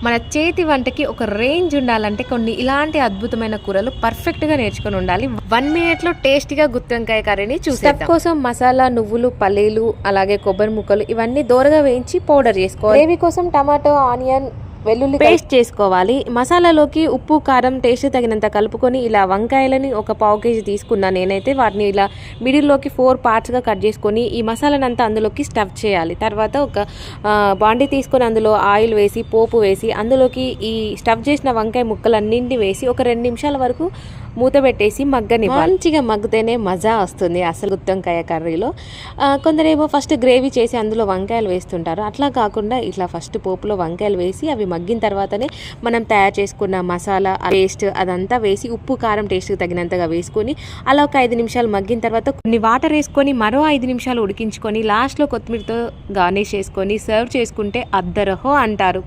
మన చేతి వంటకి ఒక రేంజ్ ఉండాలంటే కొన్ని ఇలాంటి అద్భుతమైన కూరలు పర్ఫెక్ట్ గా నేర్చుకొని ఉండాలి. 1 minute లో టేస్టీగా గుత్తి వంకాయ కర్రీని చూసేద్దాం. కోసం మసాలా, నువ్వులు, పల్లీలు, అలాగే కొబ్బరి ముక్కలు ఇవన్నీ దోరగా వేయించి పౌడర్ చేసుకోవాలి. గ్రేవీ కోసం టమాటో, ఆనియన్, వెల్లుల్లి పేస్ట్ చేసుకోవాలి. మసాలాలోకి ఉప్పు, కారం టేస్ట్ తగినంత కలుపుకొని ఇలా వంకాయలని ఒక 1/2 kg తీసుకున్నాను నేనైతే. వాటిని ఇలా మిడిల్లోకి 4 partsగా కట్ చేసుకొని ఈ మసాలానంతా అందులోకి స్టఫ్ చేయాలి. తర్వాత ఒక బాండీ తీసుకొని అందులో ఆయిల్ వేసి, పోపు వేసి, అందులోకి ఈ స్టఫ్ చేసిన వంకాయ ముక్కలన్నింటినీ వేసి ఒక 2 నిమిషాల వరకు మూత పెట్టేసి మగ్గనివ్వాలి. మంచిగా మగ్గితేనే మజా వస్తుంది అసలు గుత్తి వంకాయ కర్రీలో. కొందరేమో ఫస్ట్ గ్రేవీ చేసి అందులో వంకాయలు వేస్తుంటారు. అట్లా కాకుండా ఇట్లా ఫస్ట్ పోపులో వంకాయలు వేసి అవి మగ్గిన తర్వాతనే మనం తయారు చేసుకున్న మసాలా పేస్ట్ అదంతా వేసి ఉప్పు, కారం టేస్ట్కి తగినంతగా వేసుకొని అలా ఒక 5 నిమిషాలు మగ్గిన తర్వాత కొన్ని వాటర్ వేసుకొని మరో 5 నిమిషాలు ఉడికించుకొని లాస్ట్లో కొత్తిమీరతో గార్నిష్ చేసుకొని సర్వ్ చేసుకుంటే అద్దరహో అంటారు.